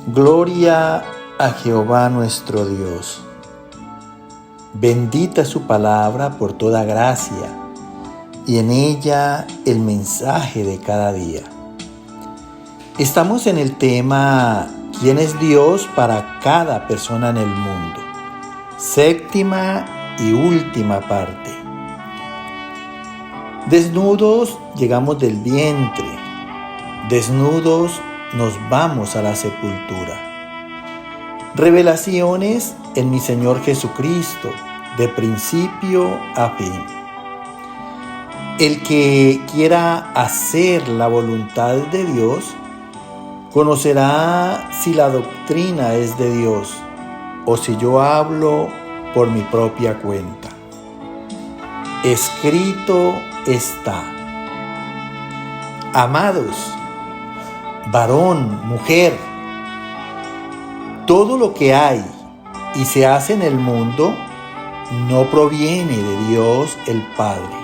Gloria a Jehová nuestro Dios. Bendita su palabra por toda gracia, y en ella el mensaje de cada día. Estamos en el tema ¿Quién es Dios para cada persona en el mundo? Séptima y última parte. Desnudos llegamos del vientre, desnudos nos vamos a la sepultura. Revelaciones en mi Señor Jesucristo, de principio a fin. El que quiera hacer la voluntad de Dios, conocerá si la doctrina es de Dios o si yo hablo por mi propia cuenta. Escrito está. Amados, varón, mujer, todo lo que hay y se hace en el mundo no proviene de Dios el Padre.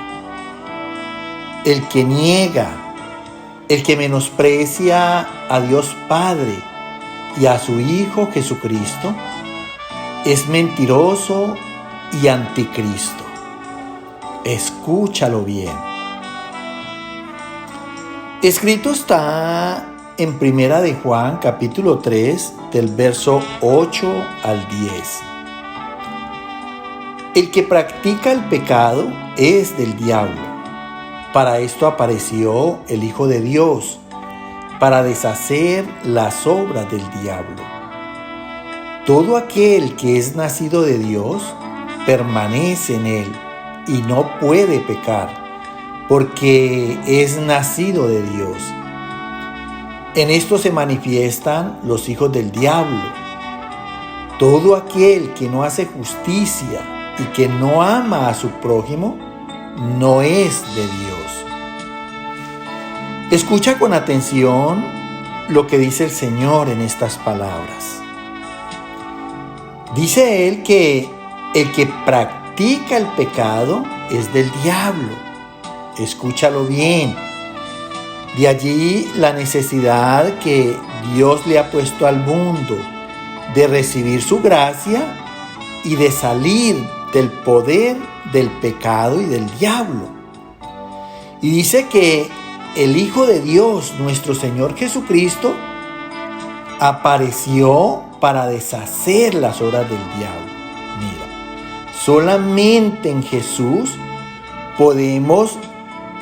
El que niega, el que menosprecia a Dios Padre y a su Hijo Jesucristo, es mentiroso y anticristo. Escúchalo bien. Escrito está en Primera de Juan, capítulo 3, del verso 8 al 10. El que practica el pecado es del diablo. Para esto apareció el Hijo de Dios, para deshacer las obras del diablo. Todo aquel que es nacido de Dios permanece en él y no puede pecar, porque es nacido de Dios. En esto se manifiestan los hijos del diablo. Todo aquel que no hace justicia y que no ama a su prójimo, no es de Dios. Escucha con atención lo que dice el Señor en estas palabras. Dice Él que el que practica el pecado es del diablo. Escúchalo bien. De allí la necesidad que Dios le ha puesto al mundo de recibir su gracia y de salir del poder del pecado y del diablo. Y dice que el Hijo de Dios, nuestro Señor Jesucristo, apareció para deshacer las obras del diablo. Mira, solamente en Jesús podemos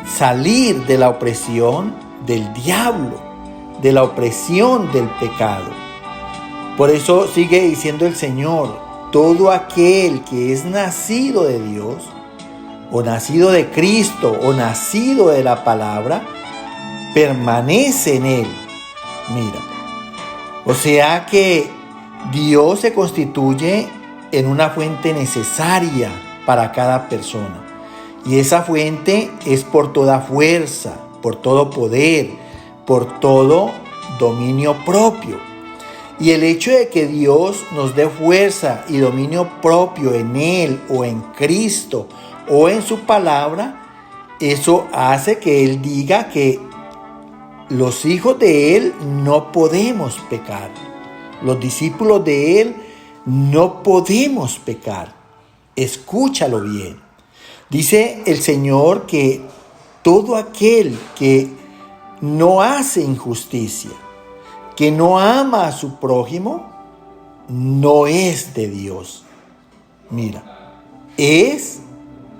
salir de la opresión del diablo, de la opresión del pecado. Por eso sigue diciendo el Señor, todo aquel que es nacido de Dios, o nacido de Cristo, o nacido de la palabra, permanece en él. Mira, o sea que Dios se constituye en una fuente necesaria para cada persona. Y esa fuente es por toda fuerza, por todo poder, por todo dominio propio. Y el hecho de que Dios nos dé fuerza y dominio propio en Él o en Cristo o en su palabra, eso hace que Él diga que los hijos de Él no podemos pecar. Los discípulos de Él no podemos pecar. Escúchalo bien. Dice el Señor que todo aquel que no hace injusticia, que no ama a su prójimo, no es de Dios. Mira, es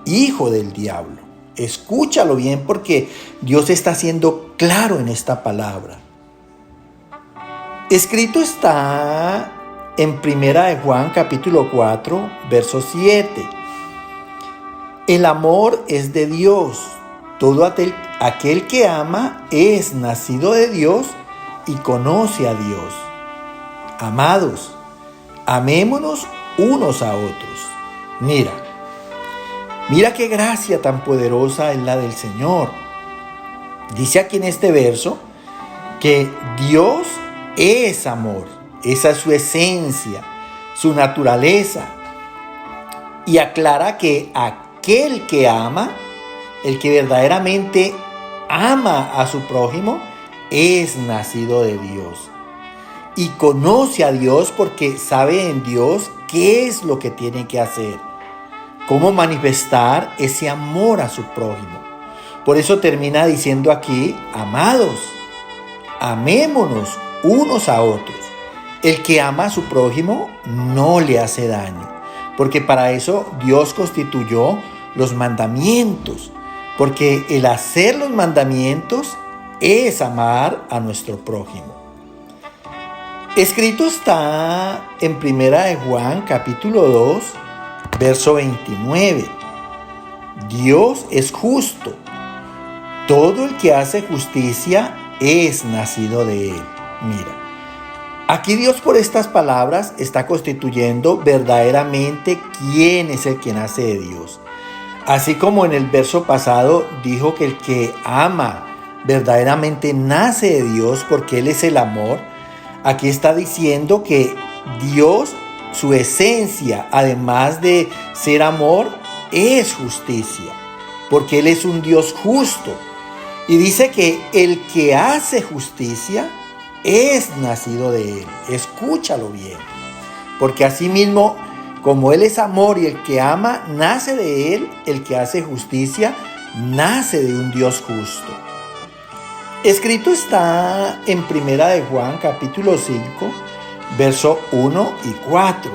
hijo del diablo. Escúchalo bien porque Dios está siendo claro en esta palabra. Escrito está en Primera de Juan, capítulo 4, verso 7. El amor es de Dios. Todo aquel que ama es nacido de Dios y conoce a Dios. Amados, amémonos unos a otros. Mira qué gracia tan poderosa es la del Señor. Dice aquí en este verso que Dios es amor. Esa es su esencia, su naturaleza. Y aclara que aquel que ama, el que verdaderamente ama a su prójimo, es nacido de Dios. y conoce a Dios porque sabe en Dios qué es lo que tiene que hacer, cómo manifestar ese amor a su prójimo. Por eso termina diciendo aquí: amados, amémonos unos a otros. El que ama a su prójimo no le hace daño, porque para eso Dios constituyó los mandamientos, porque el hacer los mandamientos es amar a nuestro prójimo. Escrito está en 1 de Juan capítulo 2, verso 29. Dios es justo. Todo el que hace justicia es nacido de él. Mira, aquí Dios por estas palabras está constituyendo verdaderamente quién es el que nace de Dios. Así como en el verso pasado dijo que el que ama verdaderamente nace de Dios porque Él es el amor, aquí está diciendo que Dios, su esencia, además de ser amor, es justicia, porque Él es un Dios justo. Y dice que el que hace justicia es nacido de Él. Escúchalo bien. Porque asimismo, como Él es amor y el que ama nace de Él, el que hace justicia nace de un Dios justo. Escrito está en 1 de Juan capítulo 5, verso 1 y 4.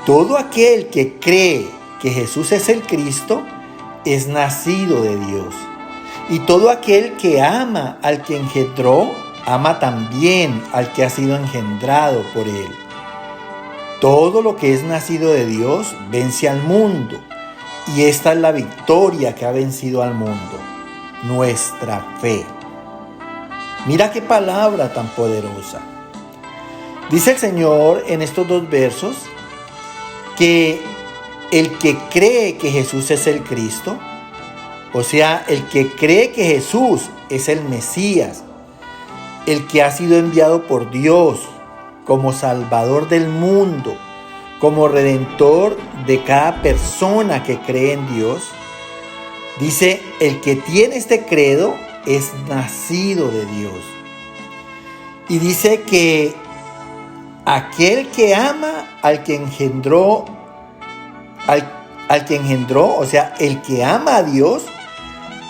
Todo aquel que cree que Jesús es el Cristo es nacido de Dios. Y todo aquel que ama al que engendró, ama también al que ha sido engendrado por Él. Todo lo que es nacido de Dios vence al mundo. Y esta es la victoria que ha vencido al mundo: nuestra fe. Mira qué palabra tan poderosa. Dice el Señor en estos dos versos que el que cree que Jesús es el Cristo, o sea, el que cree que Jesús es el Mesías, el que ha sido enviado por Dios como Salvador del mundo, como Redentor de cada persona que cree en Dios, dice, el que tiene este credo es nacido de Dios. Y dice que aquel que ama al que engendró, o sea, el que ama a Dios,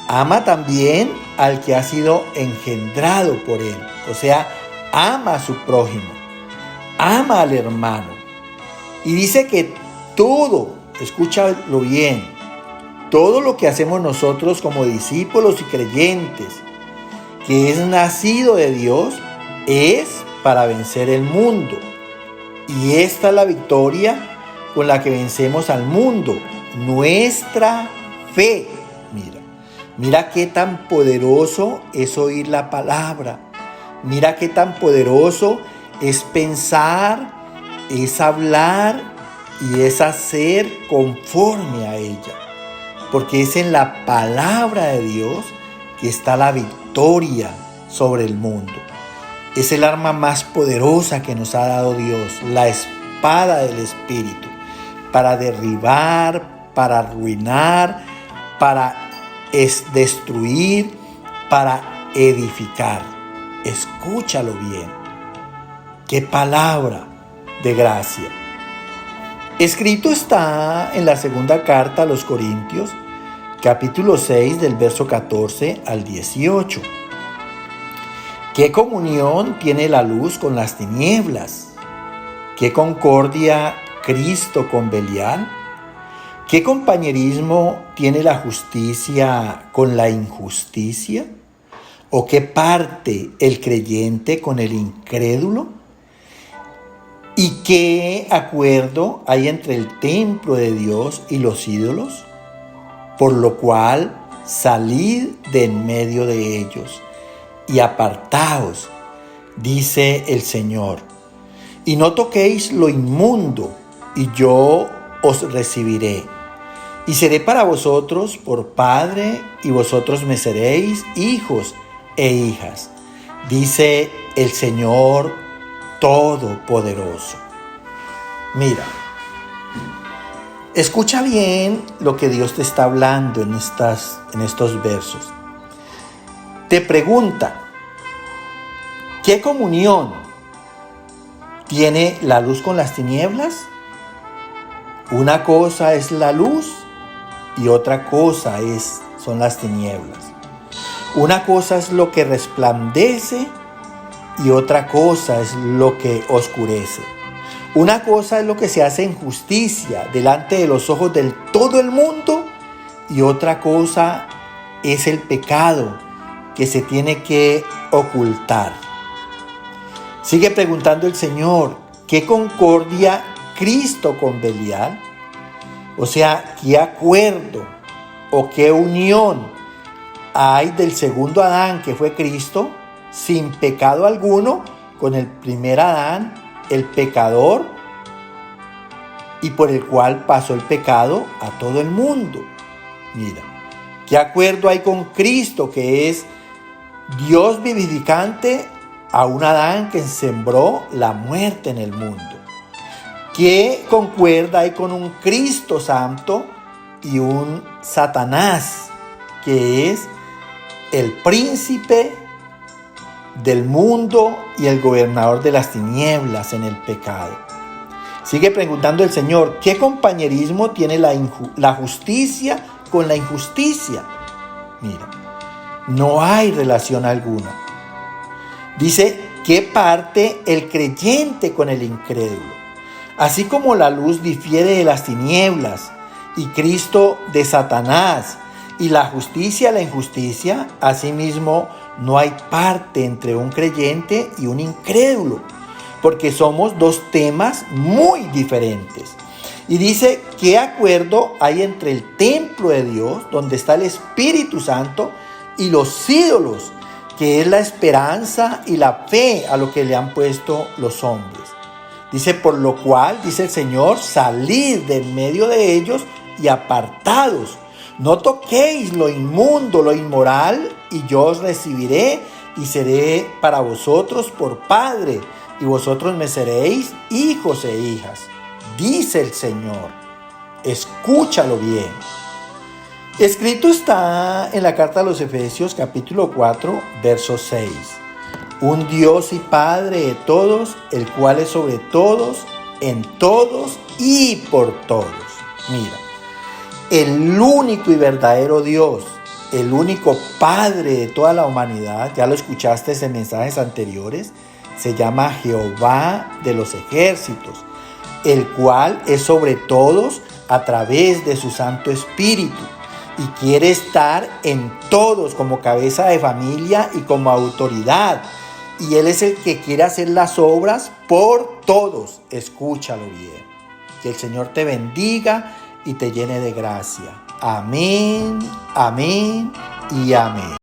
ama también al que ha sido engendrado por Él. O sea, ama a su prójimo, ama al hermano. Y dice que todo, escúchalo bien, todo lo que hacemos nosotros como discípulos y creyentes, que es nacido de Dios, es para vencer el mundo. Y esta es la victoria con la que vencemos al mundo: nuestra fe. Mira qué tan poderoso es oír la palabra. Mira qué tan poderoso es pensar, es hablar y es hacer conforme a ella. Porque es en la palabra de Dios que está la victoria sobre el mundo. Es el arma más poderosa que nos ha dado Dios, la espada del Espíritu, para derribar, para arruinar, para destruir, para edificar. Escúchalo bien. ¡Qué palabra de gracia! Escrito está en la segunda carta a los Corintios, capítulo 6, del verso 14 al 18. ¿Qué comunión tiene la luz con las tinieblas? ¿Qué concordia Cristo con Belial? ¿Qué compañerismo tiene la justicia con la injusticia? ¿O qué parte el creyente con el incrédulo? ¿Y qué acuerdo hay entre el templo de Dios y los ídolos? Por lo cual, salid de en medio de ellos y apartaos, dice el Señor. Y no toquéis lo inmundo, y yo os recibiré. Y seré para vosotros por padre, y vosotros me seréis hijos e hijas, dice el Señor Todopoderoso. Mira, escucha bien lo que Dios te está hablando en estos versos. Te pregunta, ¿qué comunión tiene la luz con las tinieblas? Una cosa es la luz y otra cosa son las tinieblas. Una cosa es lo que resplandece y otra cosa es lo que oscurece. Una cosa es lo que se hace en justicia delante de los ojos de todo el mundo y otra cosa es el pecado que se tiene que ocultar. Sigue preguntando el Señor, ¿qué concordia Cristo con Belial? O sea, ¿qué acuerdo o qué unión hay del segundo Adán, que fue Cristo, sin pecado alguno, con el primer Adán, el pecador, y por el cual pasó el pecado a todo el mundo? Mira, ¿qué acuerdo hay con Cristo, que es Dios vivificante, a un Adán que sembró la muerte en el mundo? ¿Qué concuerda hay con un Cristo santo y un Satanás, que es el príncipe del mundo y el gobernador de las tinieblas en el pecado? Sigue preguntando el Señor, ¿qué compañerismo tiene la justicia con la injusticia? Mira, no hay relación alguna. Dice, ¿qué parte el creyente con el incrédulo? Así como la luz difiere de las tinieblas y Cristo de Satanás y la justicia de la injusticia, asimismo no hay parte entre un creyente y un incrédulo, porque somos dos temas muy diferentes. Y dice, ¿qué acuerdo hay entre el templo de Dios, donde está el Espíritu Santo, y los ídolos, que es la esperanza y la fe a lo que le han puesto los hombres? Dice, por lo cual, dice el Señor, salid de en medio de ellos y apartados. No toquéis lo inmundo, lo inmoral, y yo os recibiré y seré para vosotros por Padre, y vosotros me seréis hijos e hijas. Dice el Señor, escúchalo bien. Escrito está en la carta a los Efesios capítulo 4, verso 6. Un Dios y Padre de todos, el cual es sobre todos, en todos y por todos. Mira, el único y verdadero Dios, el único Padre de toda la humanidad, ya lo escuchaste en mensajes anteriores, se llama Jehová de los ejércitos, el cual es sobre todos a través de su Santo Espíritu y quiere estar en todos como cabeza de familia y como autoridad. Y Él es el que quiere hacer las obras por todos. Escúchalo bien. Que el Señor te bendiga y te llene de gracia. Amén, amén y amén.